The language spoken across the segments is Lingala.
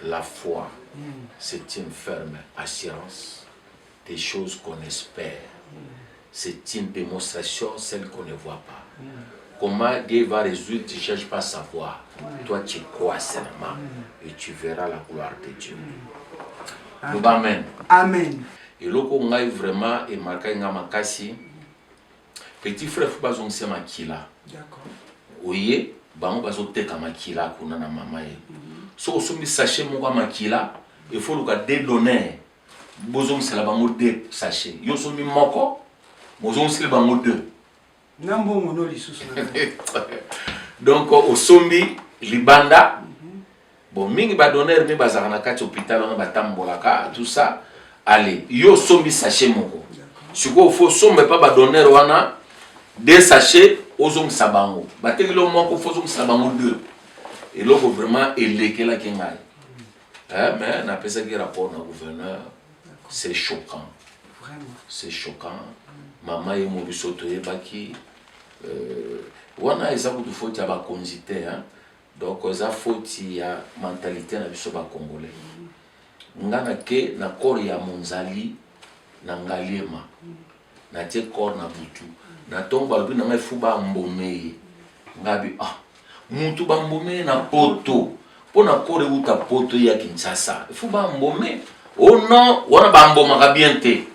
La foi, c'est une ferme assurance des choses qu'on espère. C'est une démonstration, celle qu'on ne voit pas. Comment Dieu va résoudre, tu ne cherches pas à savoir. Toi, tu crois seulement et tu verras la gloire de Dieu. Amen. Amen. Et là, on a vraiment marqué un petit frère, il faut pas se makila. D'accord. Oui, on va se faire makila kuna na mama. So on sachet mon makila, il faut le dédonner. Bozom c'est la bango de sachet. Yo so mi moko, bozom c'est la bango de. Nambo mono lisusu. Donc au sombi libanda. Bon mingi ba donner mi bazaka na kati hôpital on ba tambolaka tout ça. Allez, yo sombi sachet moko. Siko faut sombe pas ba donner wana deux sachets ozom sabango. Ba tekilo moko faut ozom sabango deux. Et là vraiment elekela kengai. Mais on appelle ça qui rapport au gouverneur. C'est choquant. Vraiment. C'est choquant. Maman et mon bisoto et baki. Wana eza kutu foti ya ba konzite hein. Donc eza foti ya mentalité na biso ba congolais. Ngana ke na corps ya monzali na ngalema. Na tie corps na butu. Na tomba lobi na ngai fuba mbomeye. Ngabi mutu ba mbomeye na poto. Pona corps uta poto ya Kinshasa. Fuba mbomeye. Oh non, wana bamboma kabiente.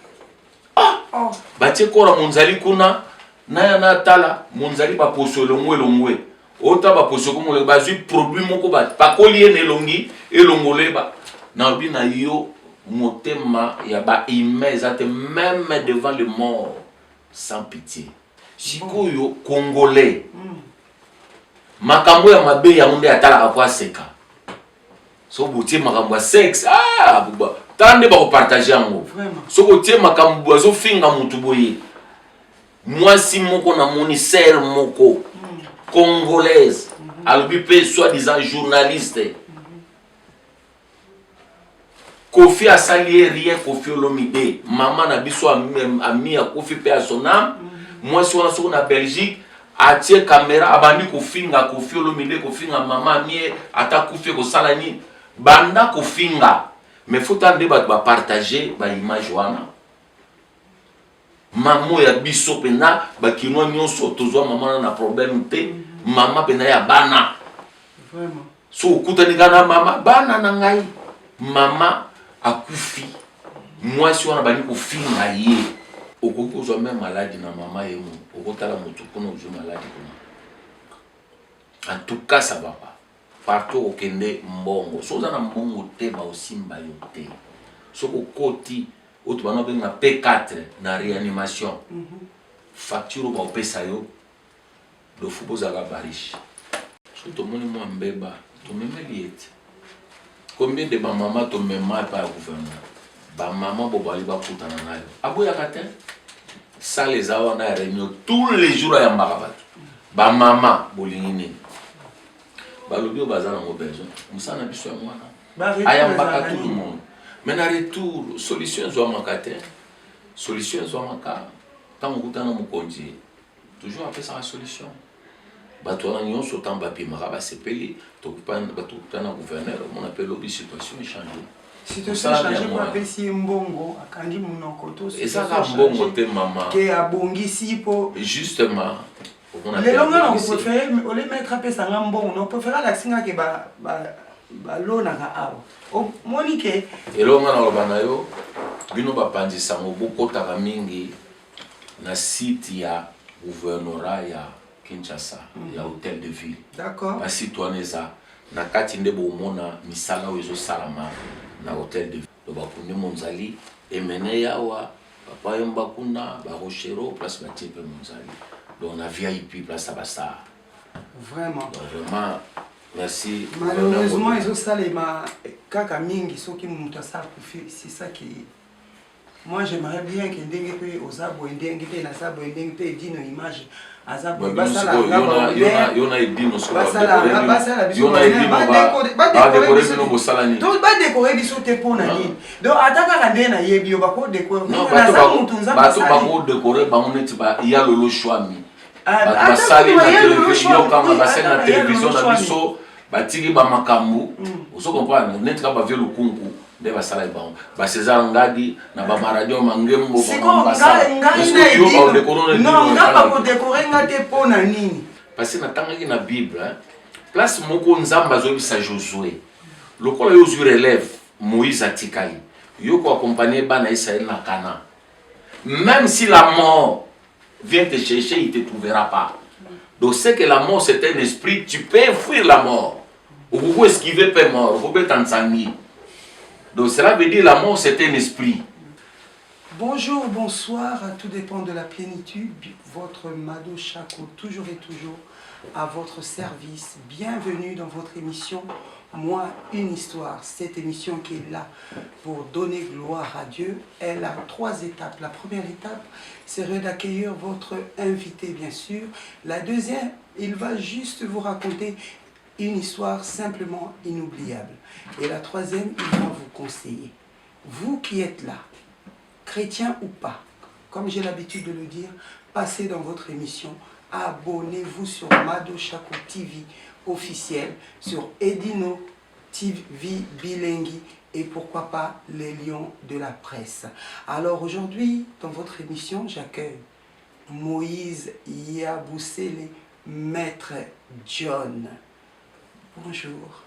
Batie kora monzali kuna na na tala monzali ba posolo ngwe. Ota ba posolo ngwe ba zui produit moko ba pakoli ene longi elongole ba. Na bina yo motema ya ba imeza te même devant le mort sans pitié. Sikoyo congolais. Makambo ya mabe ya munde atala kwa seka. So botie makambo ya sexe buba. Tande ba partager yango. Soko tie makambo azo finga mutu boye. Mwasi moko na moni sœur moko congolaise, alobi pe soi-disant journaliste. Kofi asali rien Kofi Olomide, maman na biso ami ya Kofi pe a son âme. Mwasi wana soko na Belgique atie caméra abandi kofinga Kofi Olomide kofinga maman mie ata Kofi ko salani banda kofinga. Mais faut tande ba partager ba image wana. Maman ya biso pena ba kinwa nyonso tozwa maman na problème te, maman pena ya bana. Vraiment. So kutani kana mama bana na ngai. Mama akufi. Moi si wana bani kofinga ye. Okoko zo même malade na mama yemo. Okotala mutu kono zo malade kono. En tout cas ça va pas. Partout au Kende mbongo. Soza na mbongo te ba osimba yo te. Soko koti otu bana benga P4 na réanimation. Facture ba opesa yo. Do fuboza ga barish. So to moni mo mbeba, to memeliete. Combien de ba mama to mema pa gouvernement. Ba mama bo bali ba kutana nayo. Aboya kate. Ça les a on a réunion tous les jours à Yambarabat. Ba mama bolingini. Balobio bazana mo besoin. Musana biso mwana. Ayambaka tout le monde. Mais na retour solution zo makate. Solution zo maka. Tant ngutana mo konji. Toujours après ça la solution. Batona nyon sotan ba pimara ba sepeli to kupana gouverneur on appelle l'obli situation changer. Situation changer pour appeler si mbongo akangi munoko to. Et ça la mbongo te mama. Ke abongisi po justement. Les longues on préfère au les mettre à pesa ngambongo on préfère la singa ke ba lona ka awo. O monike elonga na lobana yo bino ba pandisa ngo bokota ka mingi na site ya gouvernorat ya Kinshasa, il y a hôtel de ville. D'accord. Ba citoyen za na kati ndebo mona misala wezo salama na hôtel de ville. Do ba kunde monzali emene yawa papa yomba kuna ba rochero place ba type monzali. Donc on a VIP place à Bassa. Vraiment. Donc vraiment merci. Malheureusement ils ont salé ma kaka mingi so ki muta sa c'est ça qui moi j'aimerais bien que ndenge pe ozabo ndenge pe na sabo ndenge pe dino image azabo basala yona edino so basala yona edino ba décorer bino bosala ni donc ba décorer biso te pona nini donc ataka kande na yebi yo ba ko décorer na sa mutu nzamba ba to ba ko décorer ba moneti ba ya lolo shwami ba sali na télévision kama ba sali na télévision na biso batiki ba makambu oso comprendre net ka ba vieux lukungu nde basala ibang ba César Ngadi na ba maradio mangembo ba non ngaba ko décorer ngate pona nini parce que natangaki na Bible place moko nzamba zobisa Josué lokola Josué relève Moïse atikali yoko accompagner bana Israël na Canaan même si la mort vient te chercher il te trouvera pas donc c'est que la mort c'est un esprit tu peux fuir la mort ou vous pouvez esquiver pas mort vous pouvez t'ensanguer donc cela veut dire la mort c'est un esprit. Bonjour, bonsoir, tout dépend de la plénitude. Votre Mado Chako, toujours et toujours à votre service. Bienvenue dans votre émission Moi, une histoire. Cette émission qui est là pour donner gloire à Dieu. Elle a 3 étapes. La première étape serait d'accueillir votre invité, bien sûr. La deuxième, il va juste vous raconter une histoire simplement inoubliable. Et la troisième, il va vous conseiller. Vous qui êtes là, chrétien ou pas, comme j'ai l'habitude de le dire, passez dans votre émission, abonnez-vous sur Mado Chako TV officiel, sur Edino TV Bilengi et pourquoi pas les lions de la presse. Alors aujourd'hui, dans votre émission, j'accueille Moïse Yabusele, Maître John. Bonjour.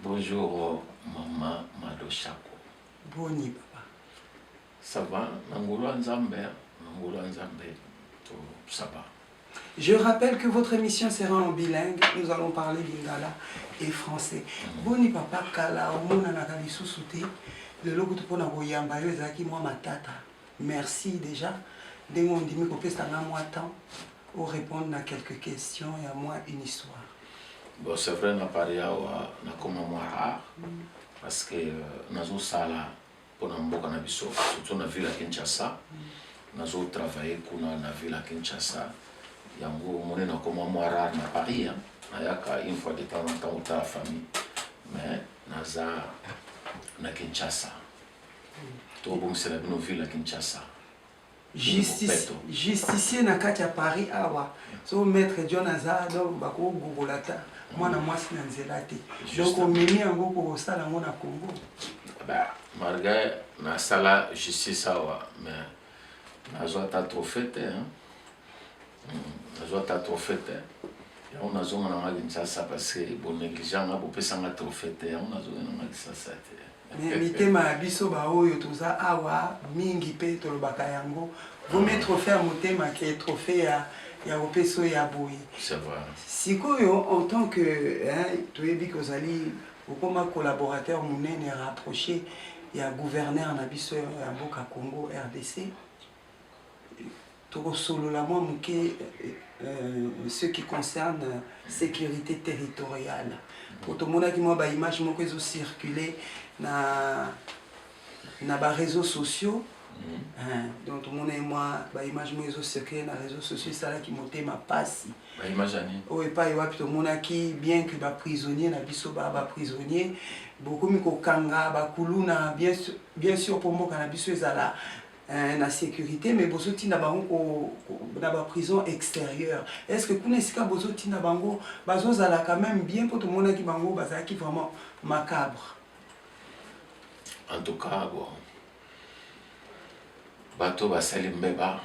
Bonjour, maman Mado Chako. Boni, papa. Ça va? Nangolo Nzambe, ça va. Je rappelle que votre émission sera en bilingue. Nous allons parler lingala et français. Boni papa kala omona na kalisusu te. Le logo to pona koyamba yo ezaki moi matata. Merci déjà. Dengo ndimi ko pesa na moi temps pour répondre à quelques questions et à moi une histoire. Bon, c'est vrai na paria na comme moi rare parce que nazo sala pour mboka na biso surtout na ville à Kinshasa. Nazo travailler kuna na ville à Kinshasa. Yango mone na comme moi rare na Paris nayaka une fois de temps en temps au la famille mais naza na Kinshasa. To bon c'est la ville à Kinshasa. Justicier na kati ya Paris awa. So maître John Azado bako gugolata. Moi na mwasi na nzela te. Donc au mimi yango ko sala ngo na Congo. Bah malgré na sala justice awa mais nazo ta trophée hein. Nazo ta trophée hein. On a zona na Kinshasa parce que bon négligent na bo pesa nga trophée on a zona na Kinshasa. Mais mitema biso ba oyo toza awa mingi pe tolobaka yango. Vous mettre trophée à motema qui est trophée ya opeso ya boyi. C'est vrai. Sikoyo en tant que tu es dit que Zali comme collaborateur munene rapproché ya gouverneur na biso ya Boka Congo RDC. Toko solo la moi muke ce qui concerne sécurité territoriale. Pour tout le monde qui m'a ba image moko ezo circuler na ba réseaux sociaux. Donc tout le monde et moi ba image mo ezo circuler na réseaux sociaux ça là qui monter ma passe. Ba image ani. Oh et pas tout le monde qui bien que ba prisonnier na biso ba prisonnier beaucoup miko kanga ba kuluna bien sûr pour moi na biso ezala la sécurité mais bozoti na bango na ba prison extérieure. Est-ce que kunesika bozoti na bango bazozala quand même bien pour tout le monde qui bango bazaki vraiment macabre. En tout cas bon bato basali mbeba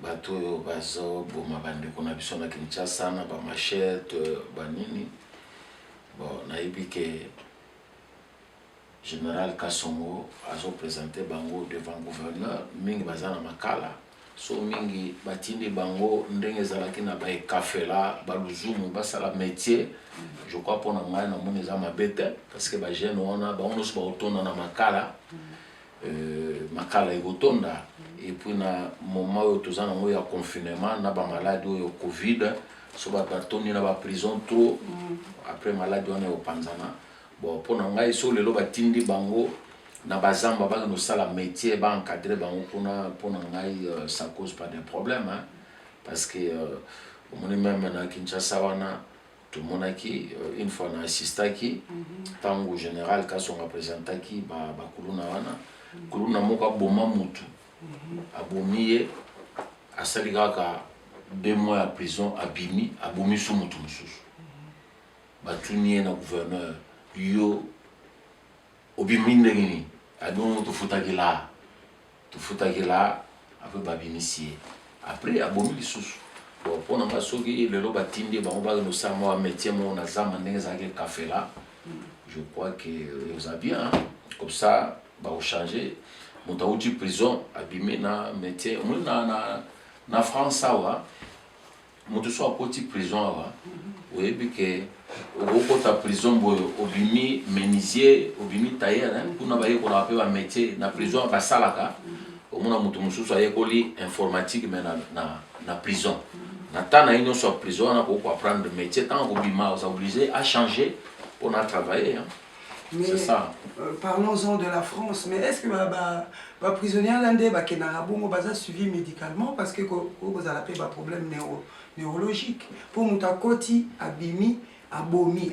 bato oyo bazo boma bandeko na biso na Kinshasa na ba machette banini bon nayebi ke Général Kassongo azo présenté bango devant gouverneur mingi bazana makala so mingi batindi bango ndenge ezalaki na ba ekafela baluzumu basala métier je crois pour na ngai na moni za mabete parce que ba jeune wana ba ono so ba otonda na makala makala egotonda et puis na moment où tous en ya confinement na ba malade au Covid so ba batoni na ba prison trop après malade on est au panzana bon pour na ngai so lelo batindi bango na bazamba ba no sala métier ba encadrer bango pour na ngai ça cause pas de problème hein parce que on est même na Kinshasa wana tout le monde qui une fois na assista qui tango général ka son représentant qui ba kuluna wana kuluna moka boma mutu abomiye asali kaka 2 mois à prison abimi abomi su mutu mususu batunie na gouverneur yo obiminde ngini adon to futakila après babinitier après abomi lisusu bon pona masoki lelo batinde bango ba no sama métier mo na zama ndenge za ke café là je crois que vous avez bien hein? Comme ça ba changer mutauti prison abimé na métier na France awa mutu so akoti prison awa oyebi ke okota prison boyo obimi menuisier obimi tailleur hein kuna ba yeko na pe ba métier na prison ba salaka omona mutu mususu ayekoli informatique mais na prison na tana ino so prison na ko apprendre métier tant ko bima vous obligé à changer pour na travailler hein. C'est ça. Parlons-en de la France, mais est-ce que les prisonniers landais sont suivis médicalement parce que vous avez des problèmes neurologiques? Pour Moutakoti, Abimi, mis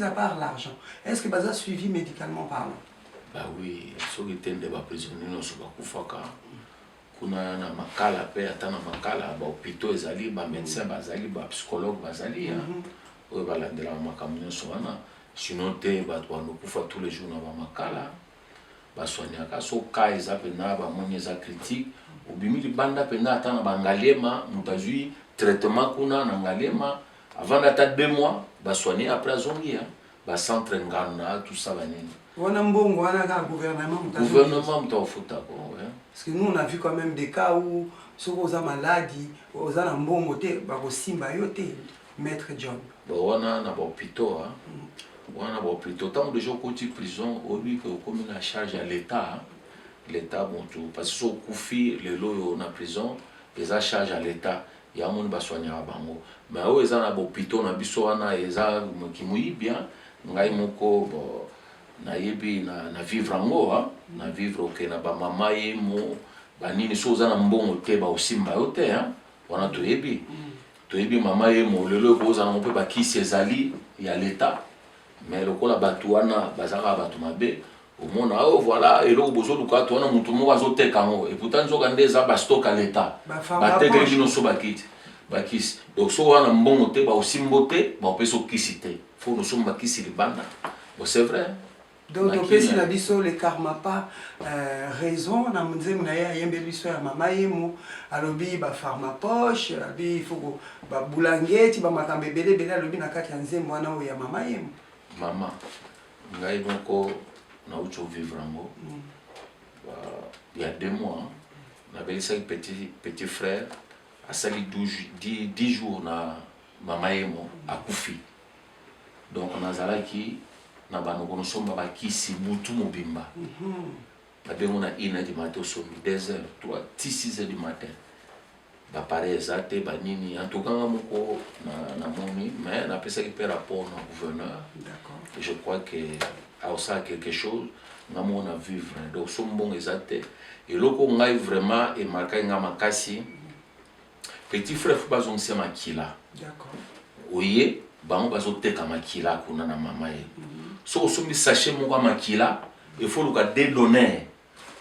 à part l'argent. Est-ce que vous avez suivi médicalement parlant? Bah oui, ceux qui étaient des prisonniers ne sont pas koufaka. Kuna na makala pe atana makala ba hôpitaux ezali ba médecins bazali ba psychologues bazali hein. Oyo balandela makamyo sona. Sinon te bato banokufa tous les jours na bamakala baswaniaka so ka eza pena bamoni eza critique obimi libanda pena ata na bangalema moto azwi traitement kuna na ngalema avant ata 2 mois baswani après azongi bacentre ngana tout ça banini wana mbongo wana ka gouvernement moto afuta ko parce que nous on a vu quand même des cas où ceux qui ont maladie aux na mbongo te bakosimba yo te maître John wana na ba hôpital wana ba hôpital tant de gens côté prison au lui que comme la charge à l'état bon tout parce que so kufi les loyo na prison les a charge à l'état ya mon ba soigner bango mais eux ils en a ba hôpital na biso wana eza kimuyi bien ngai moko bo na yebi na vivre ngo na vivre ok na ba mama ye mo ba nini so za na mbongo te ba osimba yo te wana to yebi mama ye mo lelo ko za na mpe ba kisi ezali ya l'état mais le kola batuana bazaka batu mabe au monde voilà et le bozo luka to na mutu mo azoteka ngo et pourtant zo kande za ba stock à l'état ba tegre bino so bakiti bakisi donc so wana mbongo te ba osimbote ba peso kisite faut no so bakisi libanda bon c'est vrai donc on peut si na biso le karma pas raison na mzemu na ya yembe biso ya mama yemo alobi ba pharma poche abi il faut ba boulangeti ba makambe bele alobi na kati ya nzembo wana o ya mama yemo maman ngai donc na ucho vivre ngo il y a 2 mois na belisa petit frère a sali 10 jours na mama yemo akufi donc on a zalaki na banoko no somba ba kisi mutu mobimba na bengo na 1h du matin so 2h 3 6h du matin ba pareil ezate ba nini en tout cas moko na moni mais na pesa ki rapport na gouverneur d'accord et je crois que a ça quelque chose ngamo na vivre donc so mbongo ezate et loko ngai vraiment et marqué ngama kasi petit frère faut pas on se makila d'accord oye bango bazo teka makila kuna na mama ye so somi sachet moko makila il faut le cas de donner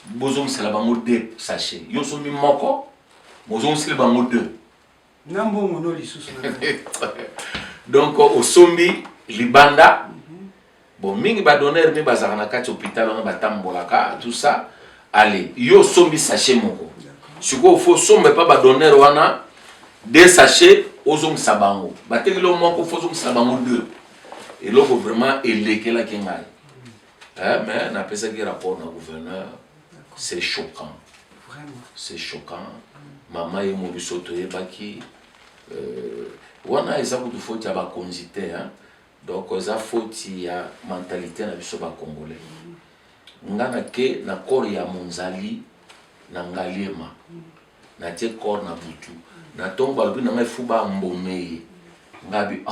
bozo msela bango 2 sachet yo somi moko Mozon se bango 2. Nambongo no lisusu. Donc au sombi libanda bon mingi ba donner mi bazaka na kati hôpital on ba tambolaka tout ça allez yo sombi sachet moko. Siko faut sombe pas ba donner wana 2 sachets ozom sabango. Ba tekelo moko faut ozom sabango 2. Et là vraiment elekela kengai. Mais na pesa ki rapport na gouverneur c'est choquant. Vraiment c'est choquant. Maman et mon bisoto et baki wana eza kutu faute ya ba konzite hein donc eza faute ya mentalité na biso ba congolais ngana ke na corps ya monzali na ngalema na tie corps na butu na tomba lobi na ngai fuba mbomeye ngabi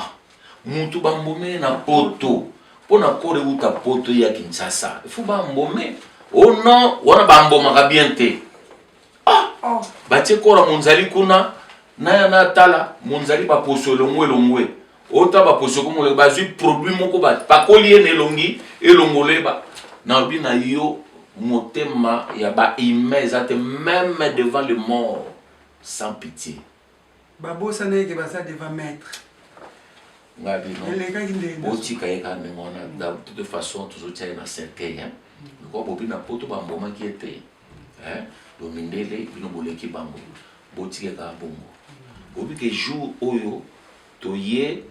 mutu ba mbomeye na poto pona corps uta poto ya Kinshasa fuba mbomeye oh non wana ba mboma bien te batie kora monzali kuna na na tala monzali ba poso longwe ota ba poso ko mo ba zui produit moko ba pakoli ne longi elongole ba na bi na yo motema ya ba imezate même devant le mort sans pitié babosa na ke basa devant maître Ngabi non. Otika eka ngona de toute façon toujours tient na cercueil hein. Ko bobi na poto ba mboma ki était hein. Domindele bino boleki bango. Botika ka bongo. Bobi que jour oyo toye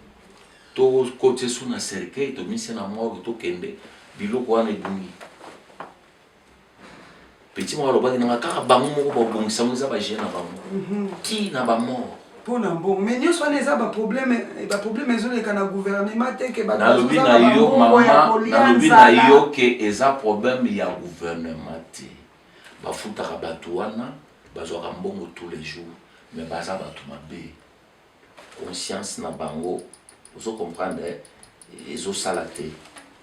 to côté sous na cercueil to mise na morgue to kende biloko wana ebungi. Petit moi lo ba na kaka bango moko ba bongisa mo za ba jena bango. Ki na ba mort. Pour bon mais nous sommes les problème ezoleka na gouvernement te ke ba nalobi na yo mama nalobi na yo ke eza problème ya gouvernement te bafutaka bato wana bazwaka mbongo tous les jours mais baza bato mabe conscience na bango ozo comprendre ezosala te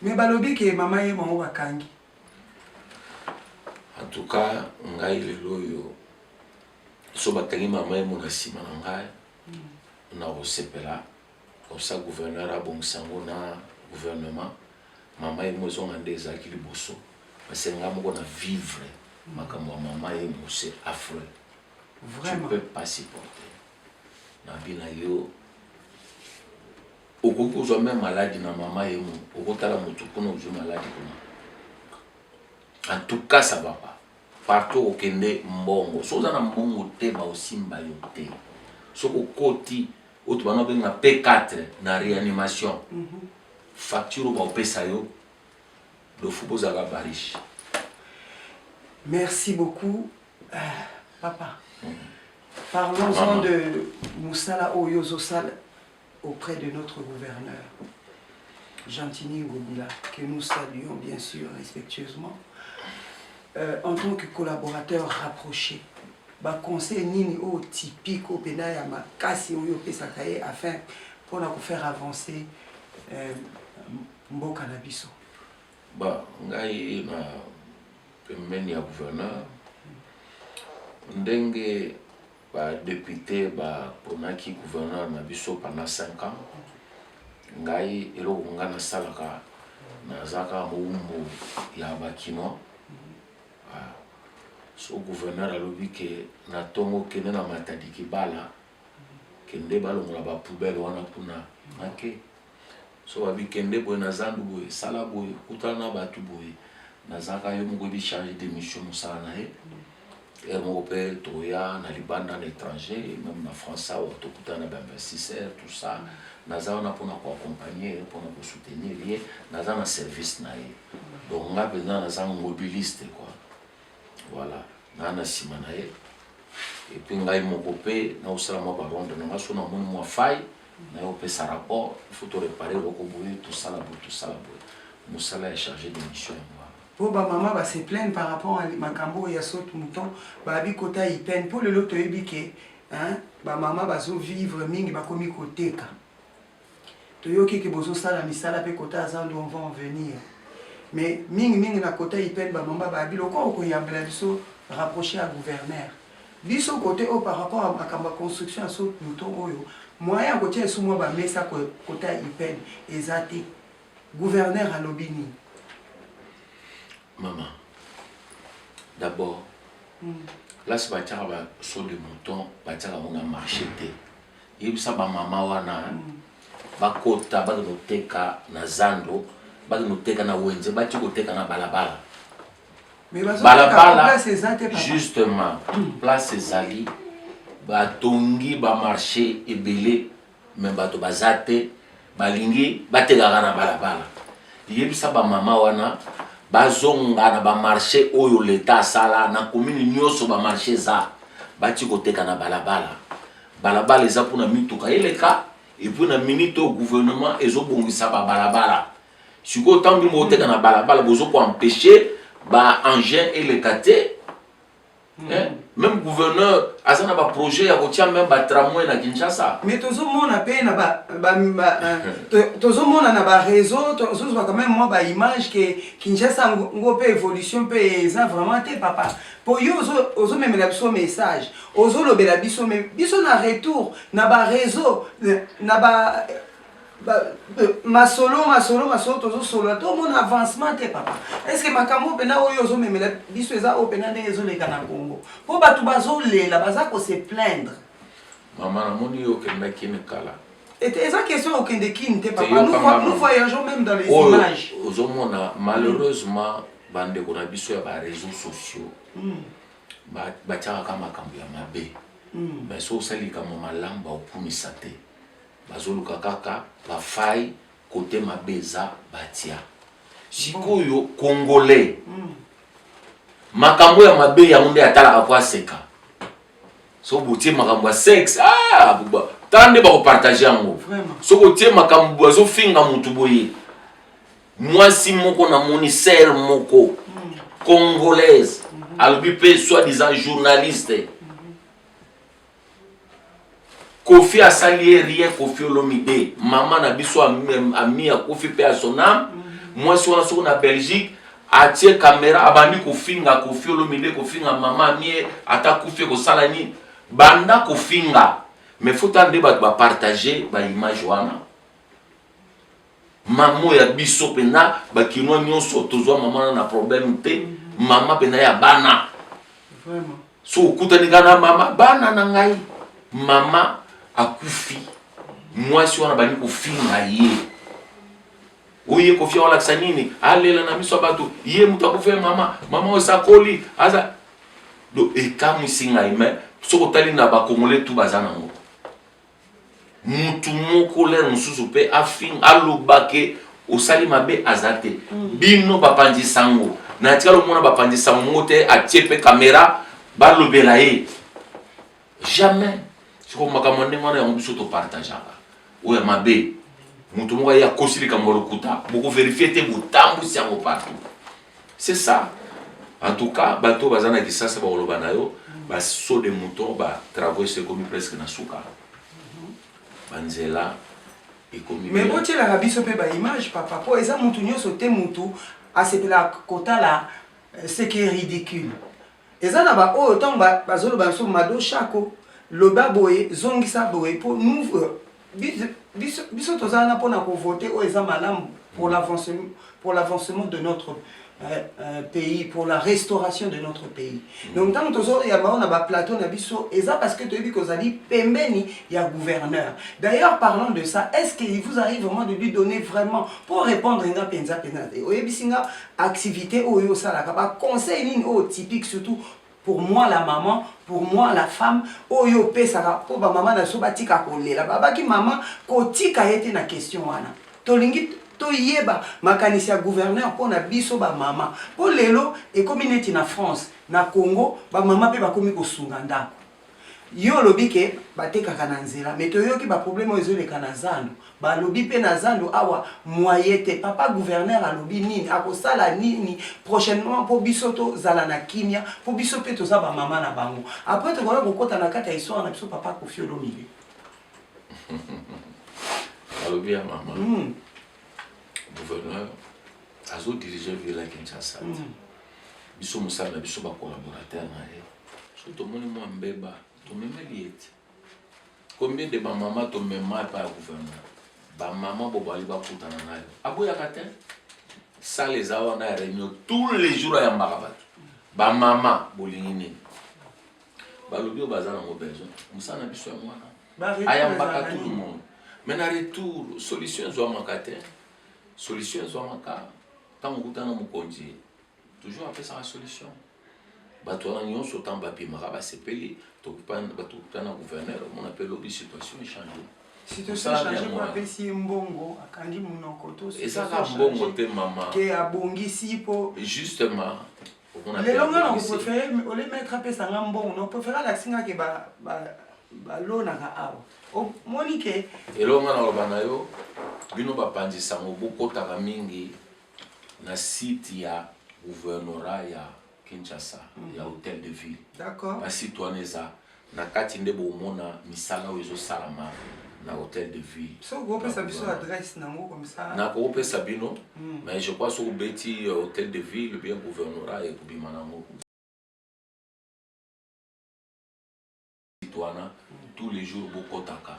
mais balobi ke mama ye mongo bakangi en tout cas ngai lelo yo so bakangi mama ye mona nsima na ngai na osepela comme ça gouverneur a bongisango na gouvernement mama ye mo ezonga nde ezalaki liboso parce nga moko na vivre makambo ya mama ye mo c'est affreux. Vraiment tu peux pas supporter na bina yo okoki kozwa même maladie na mama ye mo okotala motu kuna ozwi maladie kuna en tout cas ça va pas partout okende mbongo so oza na mbongo te baosimba yo te soko koti oto bana benga P4 na réanimation facture ba opesa yo le football za bariche. Merci beaucoup papa. Parlons-en de Moussala Oyozosal auprès de notre gouverneur Jantini Ngobila que nous saluons bien sûr respectueusement en tant que collaborateur rapproché. Ba conseil nini o typique au pena ya makasi oyo pesa kaye afin pour na faire avancer mboka na biso. Ba ngai na pembeni ya gouverneur ndenge ba député ba ponaki gouverneur na biso pendant 5 ans ngai eloko nga na salaka na zaka moumbo ya bakino. So gouverneur alobi ke na tongo kende na matadi kibala kende balongola ba poubelle wana kuna make so babi kende boye na zandu boye sala boye kutana batu boye na zaka yo moko bi chargé de mission musala na ye moko pe toya na libanda na étranger même na France ou to kutana ba investisseur tout ça na za wana pona ko accompagner pona ko soutenir lié na za na service na ye donc nga bena na za mobiliste quoi. Voilà, nana simanae et puis ngai moko pe na osala mo ba ronde na ngaso na mo mo fai na yo pe sa rapport il faut to réparer loko boye tout ça boye musala est chargé de mission. Pour ba maman ba se plaindre par rapport à makambo ya saute mouton ba bi kota ipen pour le loto ebike hein ba maman ba zo vivre mingi ba komi koteka to yoki ke bozo sala misala pe kota azando on va en venir. Mais mingi na kota ipen ba mamba ba biloko ko yambela biso rapprocher à gouverneur biso côté au par rapport à makamba construction à so mouton oyo moyen côté sous moi ba mesa kota ipen ezati gouverneur à lobini. Maman d'abord là c'est ba so de mouton ba tchaka mona marché te yebisa ba mama wana ba kota ba no teka na zando ba no teka na wenze ba tiko teka na balabala. Mais balabala justement place ezali ba tongi ba marché ebele mais bato bazate balingi bateka na balabala yebisa ba mama wana bazonga na ba marché oyo l'état sala na commune nyoso ba marché za ba tiko teka na balabala eza pona mituka eleka et puis na minute au gouvernement ezobongisa ba balabala siko tangi mo teka na balabala bozo ko empêcher ba engin et le kate même gouverneur azana ba projet ya kotia même ba tramway na Kinshasa. Mais tozo mona pe na tozo mona na ba réseau tozo quand même moi ba image que Kinshasa ngo pe évolution pe ça vraiment te papa pour yo ozo même la biso message ozo lobela biso mais biso na retour na ba réseau na ba masolo tozo solo to mon avancement te papa est-ce que makambo pena oyo zo memela biso eza opena nde ezo leka na Congo po batu bazo lela baza ko se plaindre. Maman na moni yo ke mekine kala Et ça question aucun de qui n'était papa. Nous voyageons même dans les images. Malheureusement, bande qu'on a biso ya réseaux sociaux. Batiaka kama kambo ya mabe. Mais so sali kama malamba okumisa te. Bazoluka kaka ba faille côté mabeza batia. Sikoyo congolais. Makambo ya mabe ya munde atala kwa seka. So botie makambo ya sexe buba. Tande ba ko partager yango. So botie makambo azo finga mutu boye. Moi si moko na moni ser moko congolaise. Alobi pe soi-disant journaliste. Kofi asali rien Kofi Olomide. Maman na biso ami a Kofi pe a son âme. Moi si on a Belgique, atie caméra abandi kofinga Kofi Olomide kofinga maman mie ata Kofi ko salani banda kofinga. Mais faut tande ba partager ba image wana. Maman ya biso pena ba kinwa nyonso tozwa maman na problème te. Maman pena ya bana. Vraiment. So kutani kana mama bana na ngai. Mama akufi. Moi si on a bani kofinga ye. Oye Kofi wala ksanini. Alela na miso bato. Ye mutakufe mama. Mama osakoli. Aza. Do ekamu singa ime. So kotali na ba Congolais tout bazana ngo. Mutu moko le mususu pe afing alobake osali mabe azate. Bino bapanji sango. Na tika lo mona bapanji sango te atie pe caméra balobela ye. Jamais. Siko makamande ngwana ya mbiso to partageaka. Oya mabe. Mutu moko ya kosili kamolo kuta. Boko vérifier te butambu siango partout. C'est ça. En tout cas, bato bazana kisasa ba oloba na yo, ba so de mouton ba travailler c'est comme presque na souka. Banzela ekomi. Mais bon tiens la rabiso pe ba image papa. Po eza mutu nyonso te mutu a sepela kota la c'est qui est ridicule. Eza na ba o tant ba bazolo ba so mado chako loba boye zongisa boye pour nous biso tozana pona ko voter o eza malamu pour l'avancement de notre pays, pour la restauration de notre pays. Donc tant que y a on a plateau na biso eza parce que tu dis que ça dit pembeni y a gouverneur. D'ailleurs parlant de ça, est-ce qu'il vous arrive vraiment de lui donner vraiment pour répondre à une penza penate oyebisinga activité oyo sala ka conseil ni o typique surtout pour moi la maman, pour moi la femme, oyo pesaka pour ba maman na so batika kolela babaki maman kotika ete na question wana. Tolingi to yeba makanisi ya gouverneur pour na biso ba maman. Pour lelo et comme neti na France, na Congo, ba maman pe ba komi ko sunga ndako. Yo lobi ke bateka kana nzela, mais to yo ki ba problème ozo le kana zando. Ba lobi pe na zando awa moyete papa gouverneur a lobi nini akosala nini prochainement pour bisoto zala na kimia pour bisoto to za ba maman na bango. Après to kola kokota na kata histoire na biso papa Kofi Olomide. Alobi ya maman. Gouverneur azo diriger ville à Kinshasa. Biso musala biso ba collaborateur na ye. So to moni mo mbeba to memeli ete. Combien de maman to mema pa gouverneur? Ba maman bo bali ba kutana nayo. Aboya kate. Ça les a on a réunion tous les jours ya marabat. Ba maman bolingini. Ba lobi o bazana mo besoin. Musana biso ya mwana. Ayambaka tout le monde. Mais na retour solution zo makate. Solution soit maka tant que tu as mon conduit toujours après ça la solution bato na nyonso tant bapi maka sepeli to pas bato na gouverneur on appelle la situation changer situation changer pour appeler si mbongo akandi munoko to et ça ka mbongo te maman ke abongisi po justement on a les longs on préfère on les mettre à pesa mbongo on préfère la singa ke ba lona ka awo o monike elonga na lobana yo bino bapanzi sango bokotaka mingi na site ya gouvernorat ya Kinshasa ya hôtel de ville. D'accord. Ba citoyen eza na kati nde bomona misala oyo ezosalama na hôtel de ville. So go pesa biso adresse nango comme ça. Na ko pesa bino mais je crois sur beti hôtel de ville bien gouvernorat et kubima nango. Citoyen tous les jours bokotaka.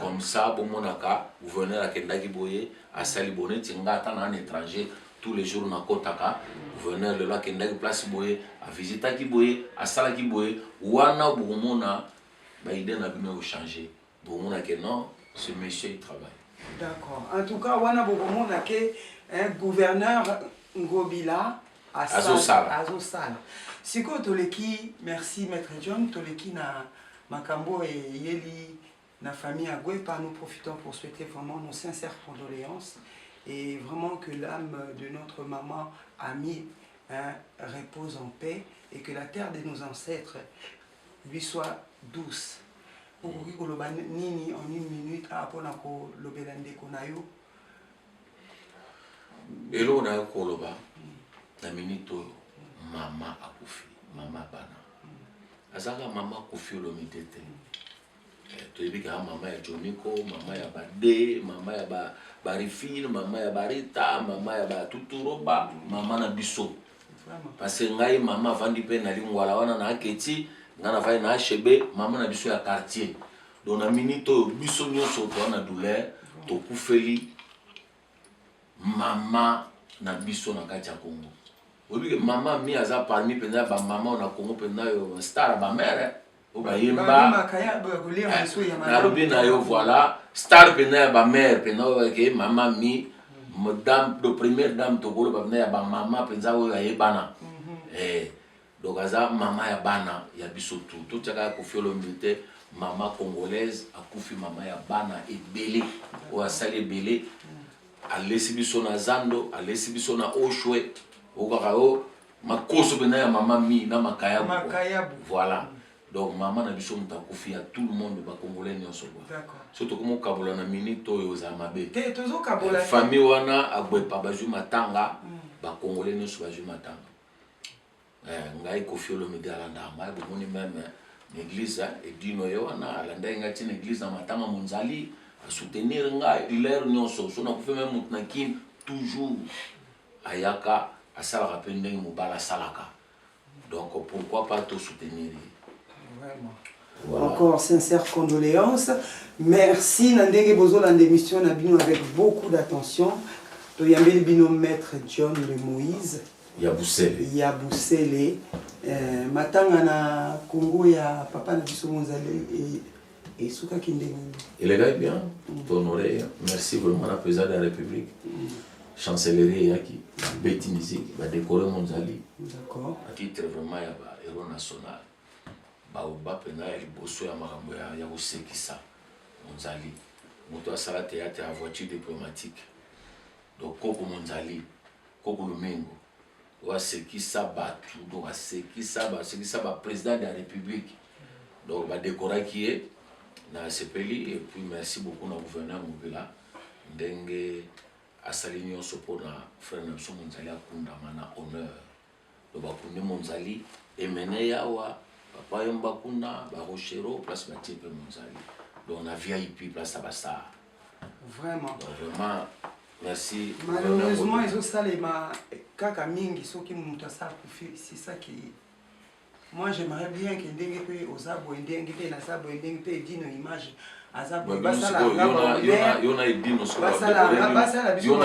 Comme ça bomonaka gouverneur akendaki boye asali boneti ngata na étranger tous les jours na kotaka gouverneur le la kendaki place boye a visitaki boye asala ki boye wana bomona ba idée na bino changer bomona que non ce monsieur il travaille. D'accord. En tout cas, wana bokomona ke un gouverneur Ngobila azosala. Siko toleki, merci Maître John, toleki na makambo et yeli na famille Agwepa, nous profitons pour souhaiter vraiment nos sincères condoléances et vraiment que l'âme de notre maman amie repose en paix et que la terre de nos ancêtres lui soit douce. Okoki koloba nini en une minute apona kolobela ndeko na yo? Elo na koloba na minute oyo mama akufi, mama bana. Azaka mama akufi lo mitete. Toyebi ka mama ya Joniko, mama ya Bade, mama ya Barifine, mama ya Barita, mama ya Batuturoba, mama na biso. Parce que ngai mama vandi pe na lingwala wana na aketi, ngana vai na HB, mama na biso ya quartier. Donc na minute biso nyonso to na douleur, to kufeli mama na biso na kati ya Congo. Obi mama mi aza parmi penda ba mama na Congo penda yo star ba mère. O ba yemba. Na lobi na yo voilà, star penda ba mère penda ke mama mi madame de première dame to golo ba ba mama penza o ya yebana. Donc aza mama ya bana ya biso tout chaka ko fiolo militaire mama congolaise akufi mama ya bana ebele o asali ebele alesi biso na zando alesi biso na oshwe okakao makoso bena ya mama mi na makayabu voilà donc mama na biso mutakufi ya tout le monde ba congolais nyonso d'accord surtout comme kabola na minute oyo za mabe te tozo kabola famille wana Agwepa bazwi matanga ba congolais nyonso bazwi matanga ngai kofiolo midala ndamba bomoni même l'église et dino yo wana alanda ngati na église na matanga monzali a soutenir ngai l'air nyonso so na ko fait même mutnakin toujours ayaka asala rapende mobala salaka donc pourquoi pas te soutenir vraiment voilà. Encore sincères condoléances, merci Nandenge Bozo la démission na bino avec beaucoup d'attention to yambeli bino Maître John Le Moïse Yabusele matanga na Congo ya papa na biso Monzali et souka kindenge. Il est bien, honoré, merci vraiment à la présidente de la République, chancellerie yaki, Betty Musique, va décorer Monzali. D'accord. À titre vraiment ya héros national. Ba oba pena ya liboso ya makambo ya kosekisa Monzali. Moto asala théâtre à voiture diplomatique. Donc koko Monzali, koko Lumengo. Wasekisa batu, donc wasekisa ba président de la République. Donc ba décorer qui est na sepeli et puis merci beaucoup na gouverneur Mobila ndenge asali nyonso pona frère na biso Monzali akunda mana honneur do bakunde Monzali emene yawa papa yomba kuna ba Rochero place Mathieu Monzali donc na VIP place Abassa vraiment donc vraiment merci malheureusement ils ont salema kaka mingi soki mutu asala kufi c'est ça qui moi j'aimerais bien que ndenge pe ozabo ndenge pe na sabo ndenge pe dino image azabo basala yona edino so basala biso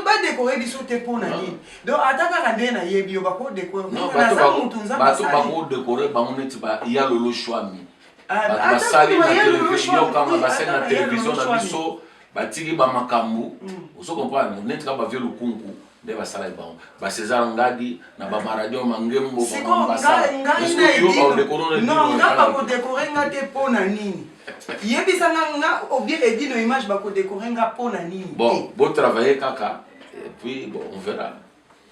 ba décorer biso te pona nini donc ataka kande na yebi yo bako décorer na sa mutu nzamba bato bako décorer ba moneti ba ya lolo shwami bato basali na télévision kama basali na télévision na biso batiki ba makambu oso comprendre neti ka ba vie lukungu de basala ibang ba César Ngadi na ba maradio mangembo ba basala non nga ba ko décorer nga te pona nini yebisa nga obie edino image ba ko décorer nga pona nini bon travailler kaka et puis bon on verra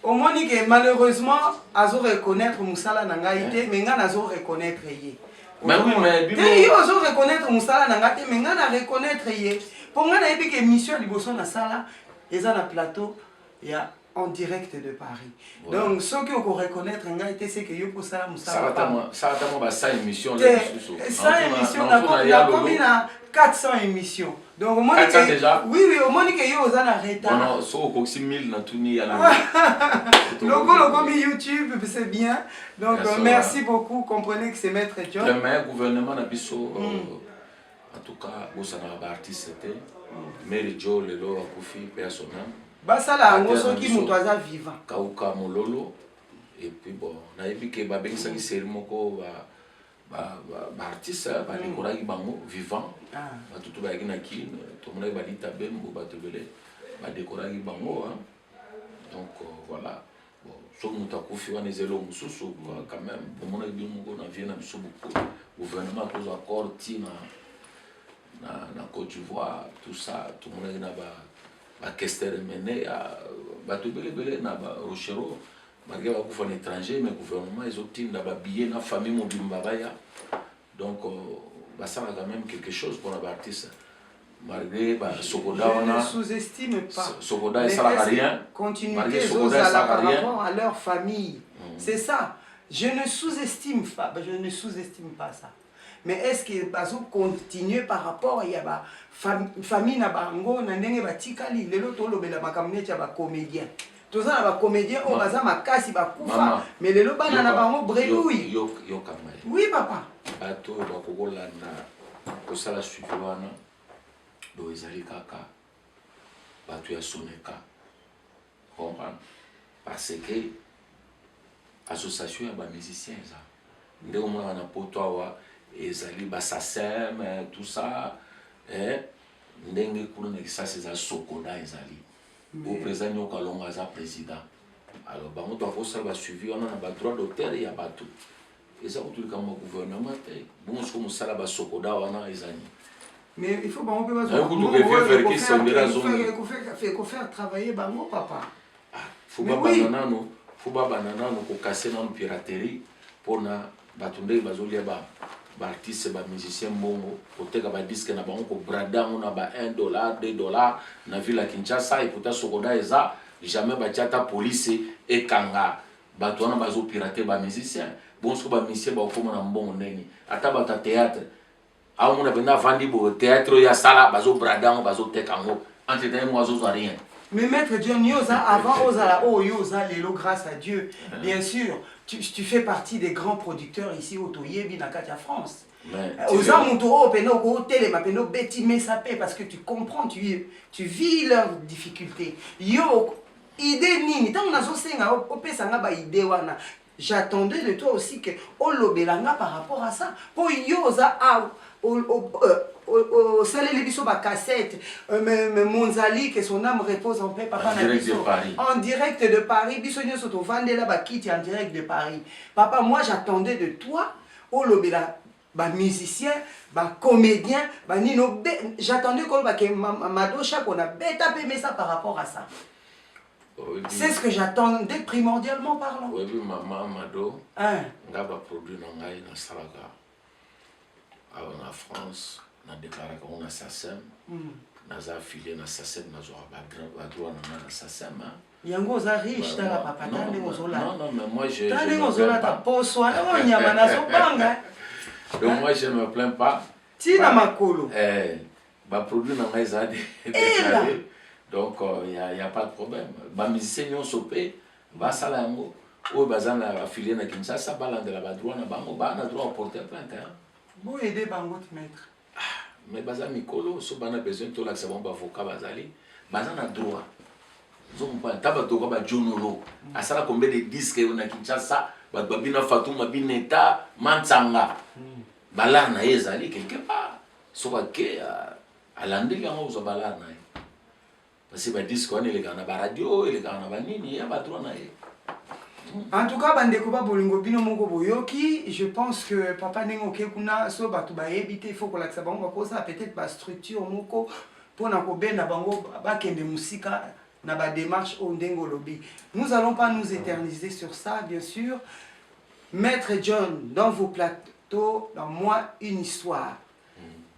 au moins que malheureusement azo reconnaître musala na nga ite mais nga nazo reconnaître ye mais oui mais te yo azo reconnaître musala na nga te mais nga na reconnaître ye pour nga na yebi que émission liboso na sala eza na plateau ya en direct de Paris. Voilà. Donc, ce que vous reconnaître, c'est que vous ça ça émission là. Ça émission là, comme il a 400 émissions. Donc, au moins 400 déjà. Oui, au moins que vous en arrêtez. Non, so aussi 1000 na tuni ya logo YouTube, c'est bien. Donc, merci beaucoup. Comprenez que c'est Maître John. Le meilleur gouvernement na biso en tout cas, vous ça na artiste c'était mais Joe le lo akufi personnel. Basala ngoso ki mutu aza vivant kauka mololo et puis bon na yebi ke ba bengisa ki série moko baartiste badekoraki bango vivant bato to bayaki na kine tomonaki balita bembo bato ebele badekoraki bango. Donc voilà, soki moto akufi wana eza eloko mosusu quand même omonaki bino moko na vie na biso beaucoup gouvernement akozwa accord ti na Côte d'Ivoire tout ça tomonaki na bakester emene bato ebelebele na barochero malgré bakufa na étranger mais gouvernement ezotinda babillet na famille mobimba baya. Donc ça a quand même quelque chose pour les artistes. Malgré Sokoda, je ne sous-estime pas. Sokoda, ça n'a rien. Continuité par rapport à leur famille. C'est ça. Je ne sous-estime pas. Je ne sous-estime pas ça. Mais est-ce que bazo continuer par rapport à la famille na bango na ndenge batikali lelo to lobela makamne tia ba comédien. Tous ça ba comédien o baza makasi ba kufa mais lelo bana na bango bredouille. Yo kamay. Oui papa. Bato ba kokolanda ko sala suiviwana do ezali kaka bato ya soneka. Comprendre? Parce que association ya ba musiciens ça. Ndeko mwana na poto awa ezali basasem tout ça ndenge kuna na kisasa za Sokoda ezali au président nyoka longa za président alors bango to akosala ba suivi wana na ba droit d'auteur ya bato eza kutulika mo gouvernement te bon ce comme sala ba Sokoda wana ezali mais il faut bango pe ba faut faire travailler bango papa faut ba banana no faut ba banana no ko casser na piraterie pour na batunde bazolia ba artiste ba musicien mbongo koteka ba disque na bango ko bradango na ba $1 $2 na ville Kinshasa et pourtant Sokoda eza jamais ba tiata police et kanga bato wana bazo pirater ba musicien bon so ba musicien ba koma na mbongo neni ata ba ta théâtre a mona benda vandi bo théâtre ya sala bazo bradango bazo tekango entre temps moi zo rien. Mais maître John Yosa avant Ozala Yosa Lelo grâce à Dieu bien sûr. Tu fais partie des grands producteurs ici au Toyebi, dans la France. Aux Amoutoro, Peno, Télé, Peno, Betty Messapé, parce que tu comprends, tu vis leurs difficultés. Yo, idée nini, tant on a zosenga, opesanga ba idée wana. J'attendais de toi aussi que Olobelanga par rapport à ça. Pour Yosa, au salé les biso ba cassette Monzali que son âme repose en paix papa en direct de Paris biso nyoso to vandela ba kiti en direct de Paris papa moi j'attendais de toi au lobela ba musicien ba comédien ba nino j'attendais qu'on ba que madosha qu'on a bêta mais ça par rapport à ça c'est ce que j'attendais primordialement parlant. Oui maman Mado ngaba produit na ngai na Saraka en France na déclaré qu'on a SACEM naza affilié na SACEM nazo ba droit na SACEM yango za riche ta la papa tande ozola non mais moi je tande ozola ta poso ana nyama na zobanga donc moi je me plains pas tina makolo ba produit na ngai za déclaré donc il y a pas de problème ba musicien nyon sopé ba sala yango o bazana affilié na Kinshasa balande la ba droit na bango ba na droit porter plainte Vous aidez bango maître. Mais baza mikolo so bana besoin to la savon ba avocat bazali baza na droit. Zon pas taba to ba jonolo. Asala combien de disques na Kinshasa ba babina Fatuma Bineta Mantsanga. Bala na ezali quelque part. So ba ke alandi yango zo bala na. Parce que ba disque on est na ba radio et les gars na ba nini ya ba droit na. En tout cas, bandeko ba bolingo bino moko boyoki, je pense que papa nengo kekuna so batu ba ebité il faut que la bango ko ça peut-être ba structure moko pona ko benda bango ba kende musika na ba démarche au ndengo lobby. Nous allons pas nous éterniser sur ça bien sûr. Maître John dans vos plateaux dans moi une histoire.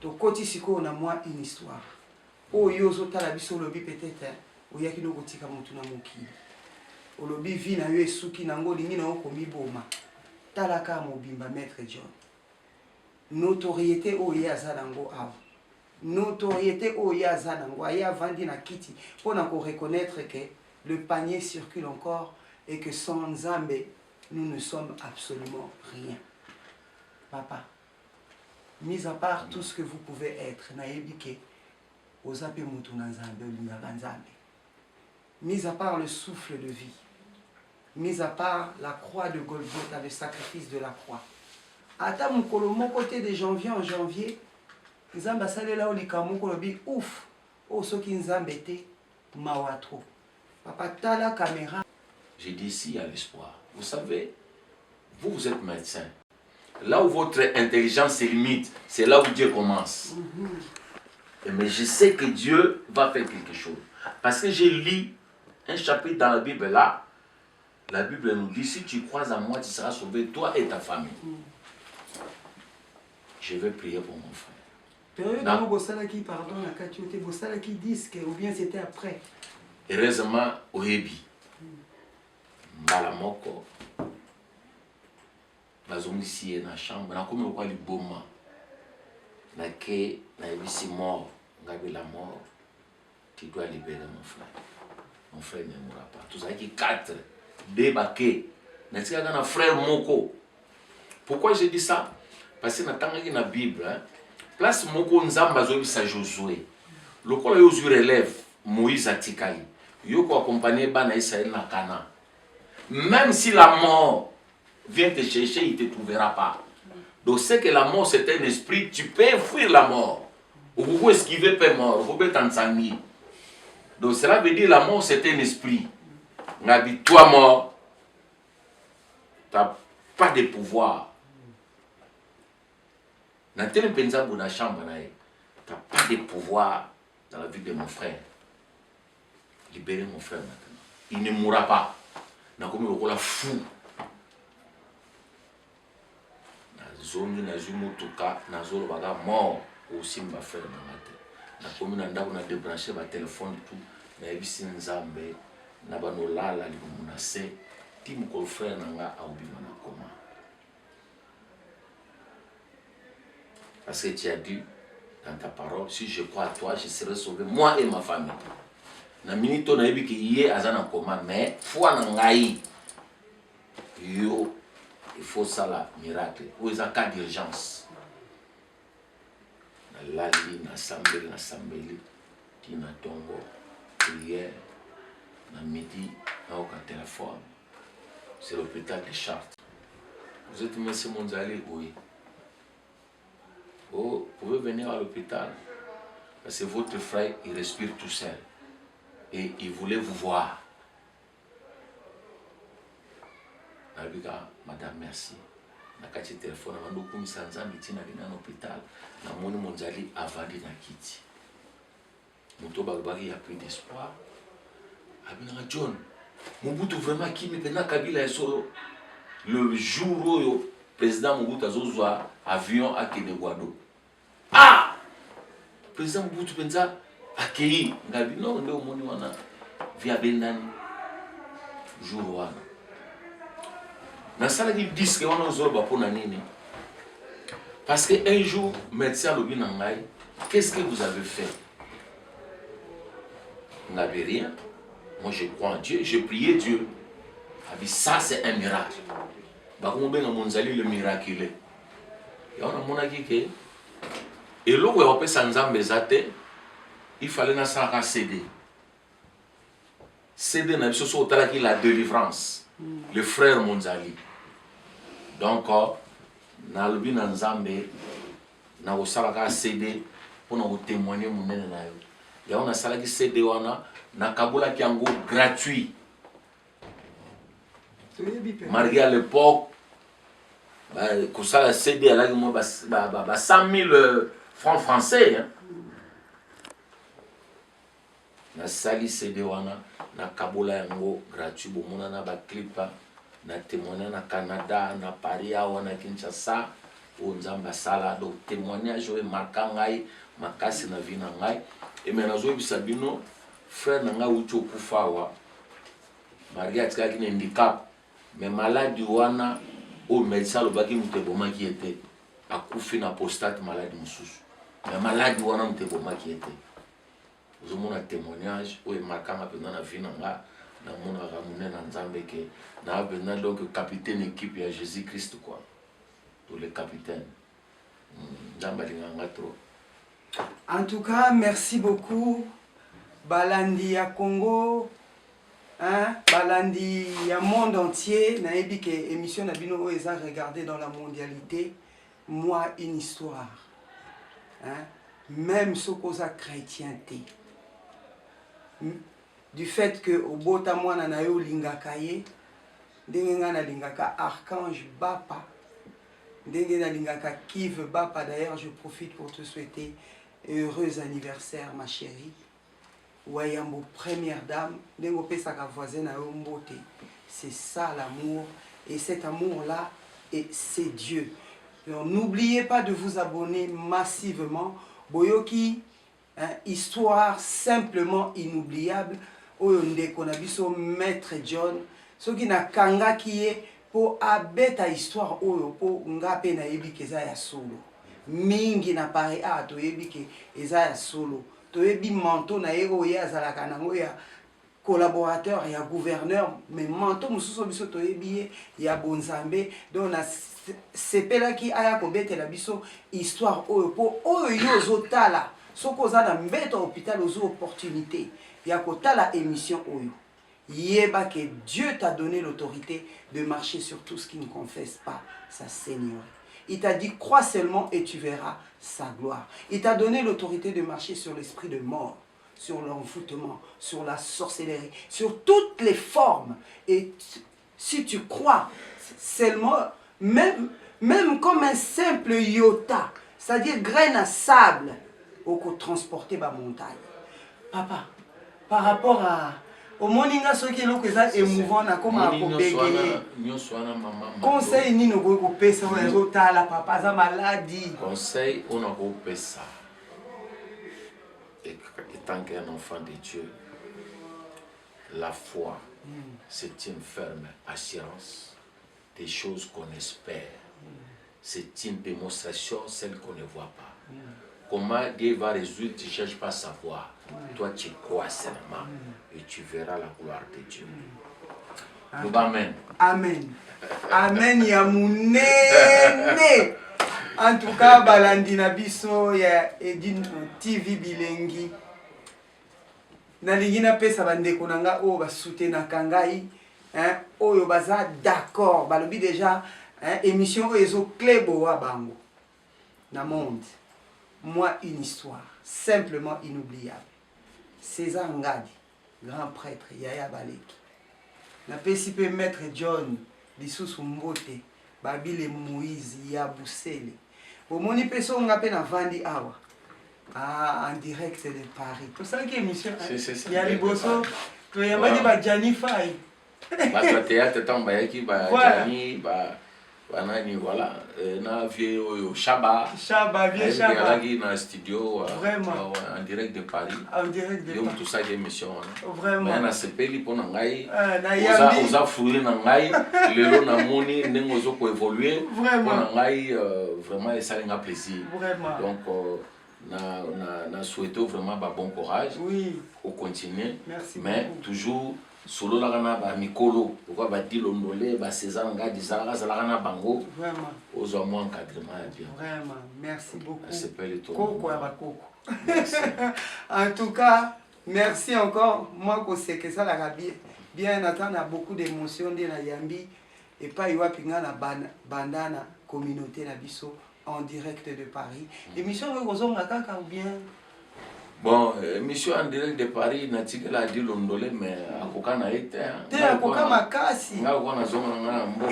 To koti siko na moi une histoire. O yozo tala biso lobby peut-être o yaki no kotika mutu na mokili. Olobi vi na yo esuki nango lingi na okomi boma talaka mobimba maître John notoriété oyo aza nango awa notoriété oyo aza nango aya vandi na kiti pona ko reconnaître que le panier circule encore et que sans Nzambe nous ne sommes absolument rien papa mis à part tout ce que vous pouvez être na yebike ozape mutu na Nzambe olingaka Nzambe mis à part le souffle de vie, mis à part la croix de Golgotha, le sacrifice de la croix, ata mokolo moko te de janvier en janvier nzambe asalela oyo likambo moko lobi ouf oyo soki nzambe te mawa tro papa tala caméra. J'ai dit ici il y a l'espoir. Vous savez, vous êtes médecin. Là où votre intelligence se limite, c'est là où Dieu commence. Mais je sais que Dieu va faire quelque chose. Parce que j'ai lu un chapitre dans la Bible là. La Bible nous dit, si tu crois en moi, tu seras sauvé, toi et ta famille. Je vais prier pour mon frère. Période où Bossalaki, pardon, la Katioté, Bossalaki disque, ou bien c'était après? Heureusement, au Hébi. Malamoko. Bazomisi na chambre. Na comme quoi liboma. Na ke na ebisi mort. Ngabe la mort. Tu dois libérer mon frère. Mon frère ne mourra pas. Tout ça qui 4 débarqué. Na tika na frère moko. Pourquoi j'ai dit ça? Parce que na tangaki na Bible, hein, place moko nzamba zobisa Josué. Lokola Josué relève Moïse atikali. Yoko accompagné bana Israël na Canaan. Même si la mort vient te chercher, il ne te trouvera pas. Donc c'est que la mort c'est un esprit, tu peux fuir la mort. Ou vous pouvez esquiver la mort, vous pouvez t'ensanguer. Donc cela veut dire la mort c'est un esprit. On a dit toi mort, tu n'as pas de pouvoir. Dans tel pensa dans la chambre, tu n'as pas de pouvoir dans la vie de mon frère. Libérez mon frère maintenant. Il ne mourra pas. Na comme le rôle fou. Na zone na zumo toka na zolo baga mort aussi ma frère na matin. Na comme na ndako na débrancher ba téléphone tout na ebisi nzambe na banolala li munase ti mo frère na nga aubima na koma. Parce que tu as dit dans ta parole, si je crois à toi, je serai sauvé, moi et ma famille. Na minito na yebi ki yé azana koma, mais foi na ngai yo il faut ça la miracle ou ils ont cas d'urgence na lali na sambeli tina tongo prière na midi na aucun téléphone c'est l'hôpital de Chartres. Vous êtes monsieur Monzali? Oui. Oh, vous pouvez venir à l'hôpital parce que votre frère il respire tout seul et il voulait vous voir. Madame, merci. Na kati téléphone, na ndoko misanza mitina na l'hôpital. Na moni Monzali avandi na kiti. Moto bagabaki a pris d'espoir. Abina John, Mobutu vraiment qui me pena Kabila et solo. Le jour où le président Mobutu azozwa avion à Kenegwado. Ah! Président Mobutu penza accueilli. Ngabi non ndio moni wana via Bendani. Jour wana. Dans ça, il dit que on a pour nini. Parce qu'un jour, médecin lobi nangai, qu'est-ce que vous avez fait? Vous n'avez rien. Moi, je crois en Dieu, j'ai prié Dieu. Il dit ça, c'est un miracle. Bah, comment bien on le miraculé. Et on a mon avis que et là où on peut s'enzambe zate, il fallait na ça céder. Céder na biso so tala ki la délivrance. Le frère Monzali. Donc, na lobi na nzambe na osalaka CD pour nous témoigner mon nene na yo. Ya on a salaki CD wana na kabola ki yango gratuit. Malgré à l'époque, comme ça la CD elle a eu moi 100 000 francs français. Hein. Na sali CD wana na kabola yango gratuit bo mona na ba clip na témoigner na Canada na Paris na Kinshasa o nzamba sala do témoignage o marquant ngai makasi na vie na ngai et maintenant zo bisabino frère na ngai ucho kufawa Maria tika ki handicap mais maladie wana o médecin lo baki muteboma ki était akufi na prostate maladie mususu mais maladie wana muteboma ki était vous avez un témoignage où il m'a quand même vu na mon ramené dans Nzambe que na besoin donc capitaine équipe à Jésus-Christ quoi tous les capitaines Nzambe linganga trop. En tout cas, merci beaucoup balandi ya Congo hein balandi ya monde entier na ebi que émission na bino eza regardé dans la mondialité moi une histoire. Hein? Même ce qu'on a chrétienté. Du fait que au bota mwana na yo lingaka ye, ndenge nga na lingaka Archange Bapa, ndenge na lingaka Kive Bapa. D'ailleurs, je profite pour te souhaiter heureux anniversaire, ma chérie. Wayambo, première dame, ndenge opesaka voisin na yo mbote. C'est ça l'amour, et cet amour-là, c'est Dieu. N'oubliez pas de vous abonner massivement. Boyoki, hein, histoire simplement inoubliable. Oyo ndeko na biso Maître John. Soki na kanga kiye po abeta histoire oyo po ngape na yebi keza ya solo. Mingi na pare to yebi ke eza ya solo. To yebi manto na yego ya zalaka nango ya collaborateur ya gouverneur, mais manto mususu biso to yebi ya bonzambe. Donc na sepela ki aya ko betela biso histoire oyo po oyo yo zotala. Soko za na mbeto hôpital ozo opportunité ya kotala émission oyo. Yeba que Dieu t'a donné l'autorité de marcher sur tout ce qui ne confesse pas sa Seigneurie. Il t'a dit crois seulement et tu verras sa gloire. Il t'a donné l'autorité de marcher sur l'esprit de mort, sur l'envoûtement, sur la sorcellerie, sur toutes les formes. Et si tu crois seulement, même comme un simple iota, c'est-à-dire graine à sable, au transporter ma montagne. Papa, par rapport à au moninga ce qui est là émouvant na comme à conseil ni no ko pesa on ezota la papa za maladie conseil on a ko pesa et tant qu'un enfant de Dieu la foi c'est une ferme assurance des choses qu'on espère. C'est une démonstration celle qu'on ne voit pas. Comment Dieu va résoudre, tu ne cherches pas à savoir. Toi, tu crois seulement et tu verras la gloire de Dieu. Amen. Amen. Amen. Yamounene. En tout cas, balandi na biso ya Edine TV Bilengi. Nalingi na pesa bandeko nanga o ba soutenaka ngai, hein, oyo baza d'accord, balobi déjà, hein, émission ezo clebo wa bango. Na monde. Moi, une histoire, simplement inoubliable. César Ngadi, grand prêtre, Yaya Baleki. Na pesipe Maître John, Lisusu Mbote, Babile Moïse, Yabusele. Au moni peso ngape na vandi awa. Ah, en direct de Paris. Tout ça qui est émission. Il y a les bossos, il y a pas Gianni Fay. Bah, théâtre, tant bayaki, bah, Gianni, bah. Voilà, na vieux Chaba, vieux Chaba, dans studio, vraiment, en direct de Paris. En direct de Paris. Tout ça des émissions. Vraiment. Mais na sepeli pour nangai, oza fouiller nangai, lelo na moni nengozo ko évoluer. Vraiment. Pour nangai, vraiment ça a plaisir. Vraiment. Donc na souhaité vraiment bon courage. Oui. Pour continuer. Merci. Mais toujours solo la gana ba mikolo pourquoi ba dilondolé ba César Ngadi za la gana bango vraiment aux hommes encadrement bien vraiment merci beaucoup c'est pas le tour Coco ya ba Coco en tout cas merci encore moi ko c'est que ça la rabie bien attendre a beaucoup d'émotions de na yambi et pas iwa pinga na bandana communauté na biso en direct de Paris émission kozonga kaka ou bien. Bon, émission en direct de Paris, Natika l'a dit l'ondolé, mais à Kokana été. À Kokana Makasi.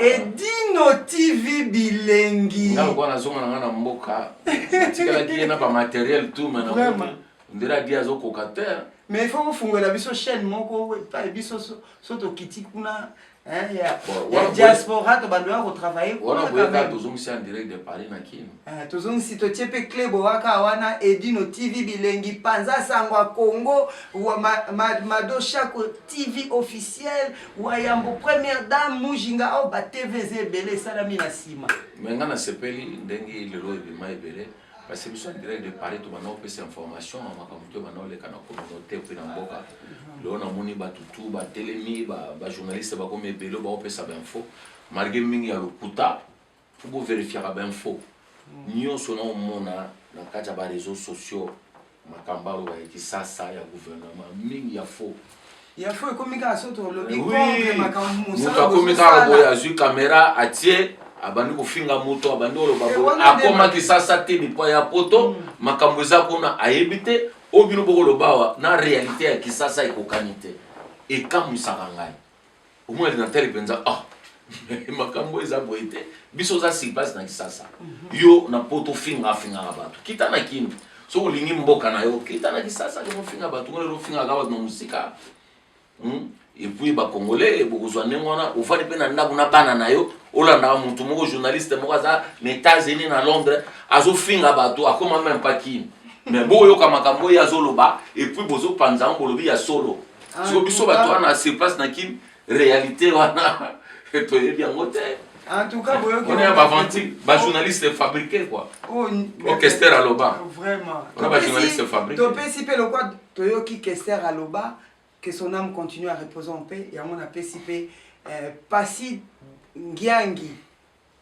Edino TV Bilengi. À Kokana Zona Mboka. Natika l'a dit, n'a pas matériel tout, mais on dirait qu'il y a un cocateur. Mais il faut que vous la biso chaîne, mon pas biso soto kitikuna. Il y a diaspora qui va travailler. On a besoin de direct de Paris. Tozong si to tiepe klebo waka wana Edino TV Bilengi Panza Sangwa Congo ou Mado Chako TV officiel ou Ayambo première dame Mujinga au ba TVZ belé salami na sima. Menga na sepeli ndengi lelo bima ebele parce que nous sommes direct de Paris tout maintenant peut ces informations makamuto maintenant les kana communauté pe na mboka lo na moni ba tutu ba telemi ba journaliste ba comme ebele ba opesa ba info malgré mingi ya lokuta pour vérifier ba info nous sommes mona na kaja ba réseaux sociaux makambalo ba kisasa ya gouvernement mingi ya faux. Il faut comme ça soto lobby contre makambo musala. Nous comme ça boya ju caméra atie abandi kofinga moto abandi oloba akoma kisasa te lipa ya poto makambo eza kuna ayebi te oyo bino bokoloba awa na réalité ya kisasa ekokani te ekamwisaka ngai omoi ordinateur mpenza makambo eza boye te biso oza sur place na kisasa yo na poto fingaka bato kita na kini soki olingi mboka na yo kita na kisasa kemofinga bato ngo lelo ofingaka bato na mosika et puis bacongolais bokozwa ndenge wana ofandi mpe na ndako na bana na yo olandaka motu moko journaliste moko aza na États-Unis na Londres azofinga bato akoma même pas kini mais boyoka makambo oyo azoloba et puis bozopanza ngo bolobi ya solo siko biso bato wana sur place na kini réalité wana toyebi yango te. En tout cas, on est un journaliste fabriqué quoi. Au Kester Aloba. Vraiment. On est un journaliste fabriqué. Topé si pe le quoi Toyoki Kester Aloba, que son âme continue à reposer en paix. Et à mon appel si pe Pasi Ngiangi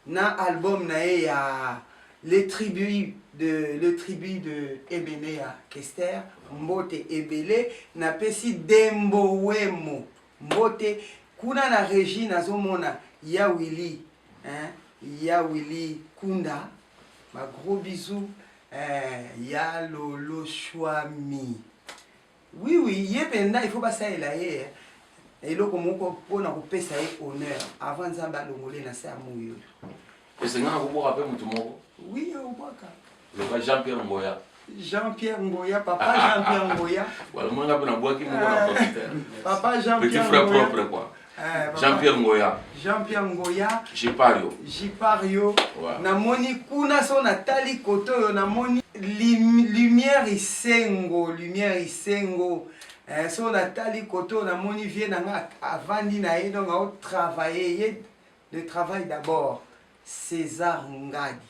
na album na ya le tribut de Ebene à Kester Mbote Ebele na pesi Dembo Wemo Mbote kuna na régie nazomona ya Willy Kunda, ma gros bisous, ya Lolo Chouami. Oui, il faut pas ça il a et là comme on a coupé ça honneur avant ça balongolé na ça mouyo. Et c'est nga ko rappeler mutu moko. Oui, au boka. Le Jean-Pierre Ngoya. Jean-Pierre Ngoya, papa Jean-Pierre Ngoya. Voilà, moi nga na boaki moko na profiter. Papa Jean-Pierre Petit frère propre quoi. Jean-Pierre Ngoya. Jean-Pierre Ngoya. Jipario. Na moni kuna so na tali koto na moni lumière isengo. So na tali koto na moni vie na nga avandi na ye donc au travailler le travail d'abord César Ngadi.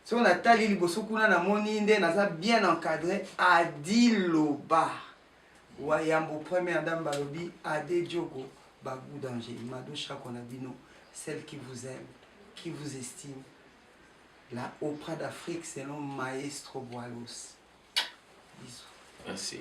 So na tali liboso kuna na moni nde naza bien encadré Adiloba. Wayambo première dame balobi Ade Diogo. Bagou danger, Madosha Konabino, celle qui vous aime, qui vous estime. La opéra d'Afrique selon Maestro Boilos. Bisous. Merci.